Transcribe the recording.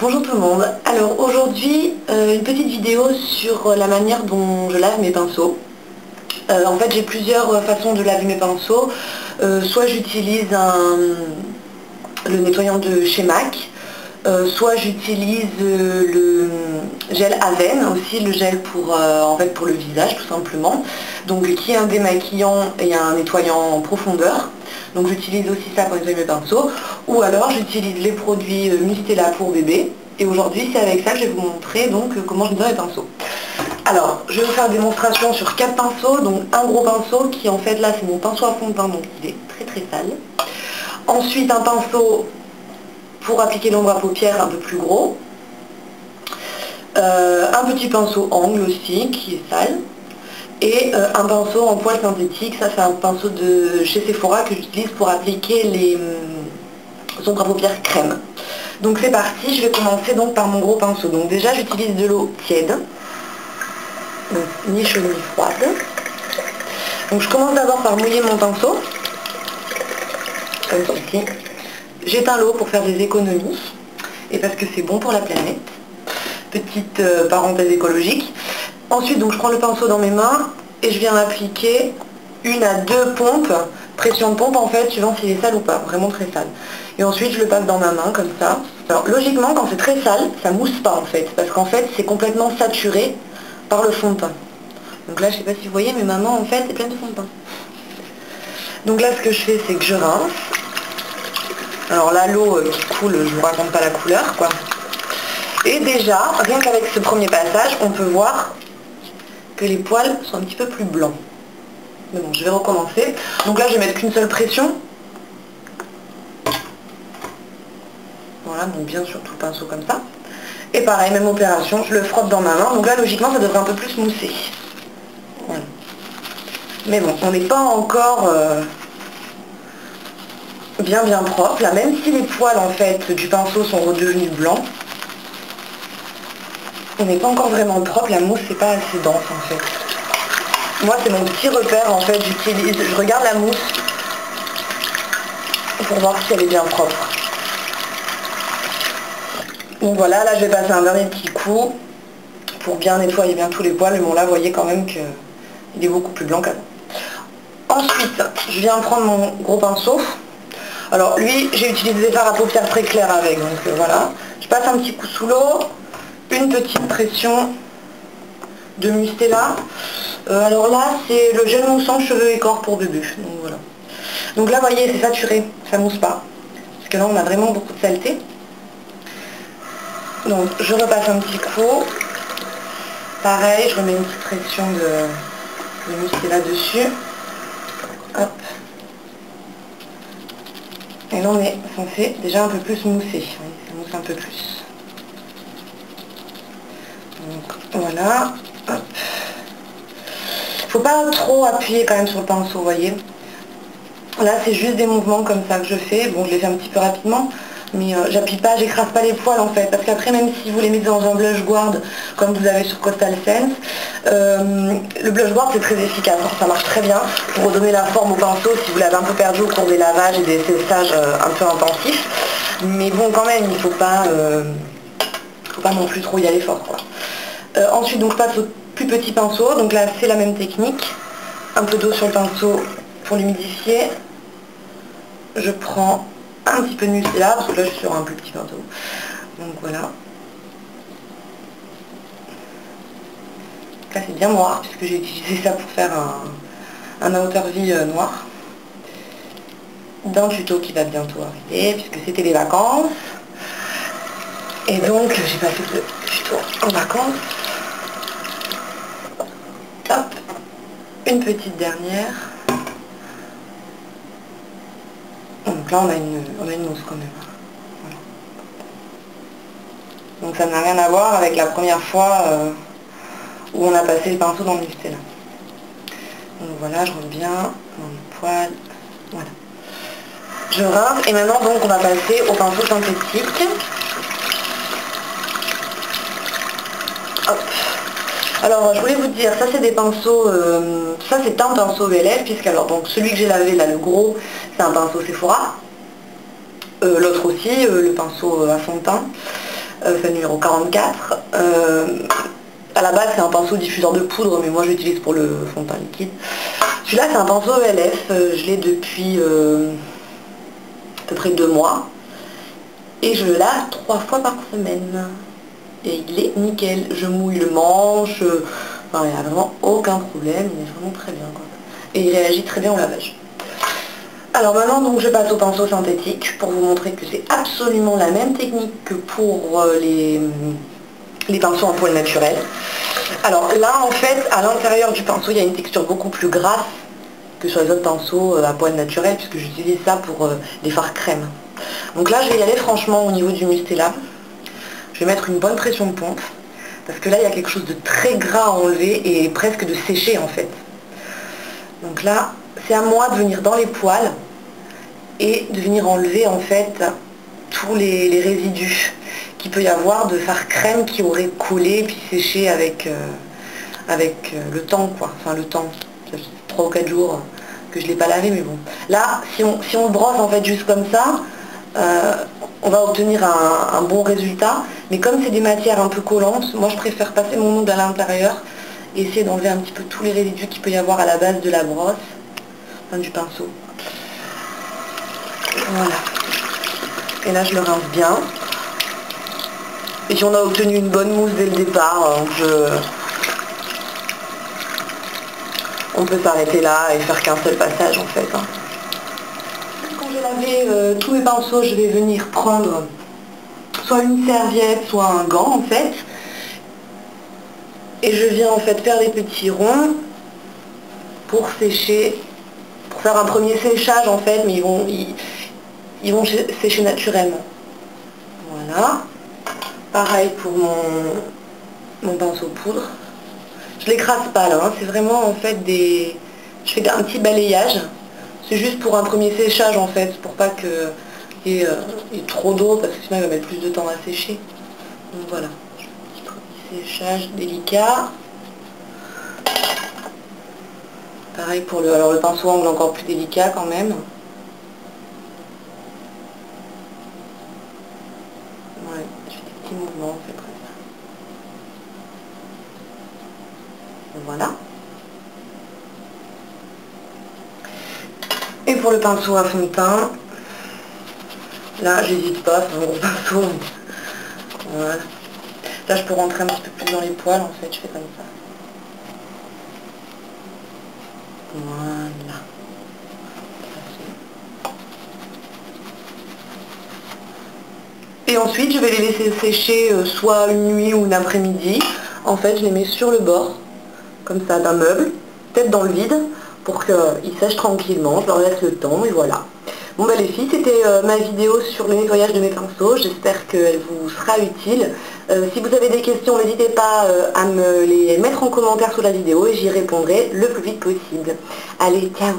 Bonjour tout le monde. Alors aujourd'hui, une petite vidéo sur la manière dont je lave mes pinceaux. En fait, j'ai plusieurs façons de laver mes pinceaux. Soit j'utilise le nettoyant de chez MAC, soit j'utilise le gel Aven, aussi le gel pour le visage tout simplement, donc qui est un démaquillant et un nettoyant en profondeur. Donc j'utilise aussi ça pour nettoyer mes pinceaux, ou alors j'utilise les produits Mustela pour bébé, et aujourd'hui c'est avec ça que je vais vous montrer donc comment je nettoie mes pinceaux. Alors je vais vous faire une démonstration sur 4 pinceaux, donc un gros pinceau qui en fait là c'est mon pinceau à fond de teint, donc il est très sale. Ensuite un pinceau pour appliquer l'ombre à paupières un peu plus gros, un petit pinceau angle aussi qui est sale, et un pinceau en poil synthétique. Ça c'est un pinceau de chez Sephora que j'utilise pour appliquer les ombres à paupières crème. Donc c'est parti, je vais commencer donc par mon gros pinceau. Donc déjà j'utilise de l'eau tiède, donc ni chaude ni froide. Donc je commence d'abord par mouiller mon pinceau, comme ceci. J'éteins l'eau pour faire des économies, et parce que c'est bon pour la planète. Petite parenthèse écologique. Ensuite, donc, je prends le pinceau dans mes mains et je viens appliquer 1 à 2 pompes, pression de pompe en fait, suivant s'il est sale ou pas, vraiment très sale. Et ensuite, je le passe dans ma main comme ça. Alors, logiquement, quand c'est très sale, ça mousse pas en fait, parce qu'en fait, c'est complètement saturé par le fond de teint. Donc là, je sais pas si vous voyez, mais ma main en fait est pleine de fond de teint. Donc là, ce que je fais, c'est que je rince. Alors là, l'eau qui coule, je vous raconte pas la couleur, quoi. Et déjà, rien qu'avec ce premier passage, on peut voir que les poils sont un petit peu plus blancs. Mais bon, je vais recommencer. Donc là, je vais mettre qu'une seule pression. Voilà, donc bien sur tout le pinceau comme ça. Et pareil, même opération, je le frotte dans ma main. Donc là, logiquement, ça devrait un peu plus mousser. Voilà. Mais bon, on n'est pas encore bien propre. Là, même si les poils, en fait, du pinceau sont redevenus blancs, on n'est pas encore vraiment propre, la mousse c'est pas assez dense en fait. Moi c'est mon petit repère en fait, je regarde la mousse pour voir si elle est bien propre. Donc voilà, là je vais passer un dernier petit coup pour bien nettoyer bien tous les poils, mais bon là vous voyez quand même qu'il est beaucoup plus blanc qu'avant. Ensuite, je viens prendre mon gros pinceau. Alors lui, j'ai utilisé des fards à paupières très clairs avec, donc voilà. Je passe un petit coup sous l'eau. Une petite pression de Mustela. Alors là, c'est le gel moussant cheveux et corps pour bébé. Donc voilà. Donc là, vous voyez, c'est saturé, ça mousse pas. Parce que là, on a vraiment beaucoup de saleté. Donc je repasse un petit coup. Pareil, je remets une petite pression de Mustela dessus. Hop. Et là, on est censé déjà un peu plus mousser. Ça mousse un peu plus. Donc, voilà. Hop. Faut pas trop appuyer quand même sur le pinceau, vous voyez. Là c'est juste des mouvements comme ça que je fais. Bon, je les fais un petit peu rapidement, mais j'appuie pas, j'écrase pas les poils en fait, parce qu'après même si vous les mettez dans un blush guard comme vous avez sur Coastal Scents, le blush guard c'est très efficace, ça marche très bien pour redonner la forme au pinceau si vous l'avez un peu perdu au cours des lavages et des séchages un peu intensifs. Mais bon, quand même, il faut pas non plus trop y aller fort, quoi. Ensuite, donc, je passe au plus petit pinceau. Donc là, c'est la même technique. Un peu d'eau sur le pinceau pour l'humidifier. Je prends un petit peu de Mustela, parce que là, je suis sur un plus petit pinceau. Donc voilà. Là, c'est bien noir, puisque j'ai utilisé ça pour faire un outer V noir. D'un tuto qui va bientôt arriver, puisque c'était les vacances. Et donc, j'ai passé le tuto en vacances. Hop, une petite dernière. Donc là, on a une mousse quand même. Voilà. Donc ça n'a rien à voir avec la première fois où on a passé le pinceau dans le Mustela. Donc voilà, je rentre bien dans le poil. Voilà. Je rince et maintenant donc on va passer au pinceau synthétique. Hop. Alors je voulais vous dire, ça c'est des pinceaux, ça c'est un pinceau VLF, puisque alors donc celui que j'ai lavé là, le gros, c'est un pinceau Sephora. L'autre aussi, le pinceau à fond de teint. c'est le numéro 44. À la base c'est un pinceau diffuseur de poudre, mais moi je l'utilise pour le fond de teint liquide. Celui-là c'est un pinceau ELF, je l'ai depuis à peu près 2 mois. Et je le lave 3 fois par semaine. Et il est nickel, je mouille le manche, enfin, il n'y a vraiment aucun problème, il est vraiment très bien quoi. Et il réagit très bien au lavage. Alors maintenant donc je passe au pinceau synthétique pour vous montrer que c'est absolument la même technique que pour les pinceaux en poil naturel. Alors là en fait à l'intérieur du pinceau il y a une texture beaucoup plus grasse que sur les autres pinceaux à poil naturel, puisque j'utilise ça pour les fards crème. Donc là je vais y aller franchement au niveau du Mustela. Je vais mettre une bonne pression de pompe, parce que là il y a quelque chose de très gras à enlever et presque de sécher en fait. Donc là c'est à moi de venir dans les poils et de venir enlever en fait tous les résidus qu'il peut y avoir de fard crème qui aurait collé puis séché avec le temps quoi, enfin le temps, 3 ou 4 jours que je l'ai pas lavé, mais bon. Là si on le brosse en fait juste comme ça, on va obtenir un bon résultat, mais comme c'est des matières un peu collantes, moi je préfère passer mon ongle à l'intérieur et essayer d'enlever un petit peu tous les résidus qu'il peut y avoir à la base de la brosse, enfin du pinceau. Voilà. Et là je le rince bien. Et si on a obtenu une bonne mousse dès le départ, on peut s'arrêter là et faire qu'un seul passage en fait. Quand j'ai lavé tous mes pinceaux, je vais venir prendre soit une serviette, soit un gant en fait. Et je viens en fait faire des petits ronds pour sécher, pour faire un premier séchage en fait, mais ils vont sécher naturellement. Voilà. Pareil pour mon pinceau poudre. Je l'écrase pas là, hein. C'est vraiment en fait je fais un petit balayage. C'est juste pour un premier séchage en fait, pour pas qu'il y ait trop d'eau, parce que sinon il va mettre plus de temps à sécher. Donc voilà, petit premier séchage délicat. Pareil pour le pinceau angle encore plus délicat quand même. Ouais, je fais des petits mouvements en fait comme ça. Voilà. Et pour le pinceau à fond de teint, là j'hésite pas, c'est un gros pinceau. Voilà. Là je peux rentrer un petit peu plus dans les poils en fait, je fais comme ça. Voilà. Et ensuite je vais les laisser sécher soit une nuit ou une après-midi. En fait je les mets sur le bord, comme ça, d'un meuble, peut-être dans le vide, pour qu'ils sèchent tranquillement, je leur laisse le temps et voilà. Bon bah les filles, c'était ma vidéo sur le nettoyage de mes pinceaux, j'espère qu'elle vous sera utile. Si vous avez des questions, n'hésitez pas à me les mettre en commentaire sous la vidéo et j'y répondrai le plus vite possible. Allez, ciao!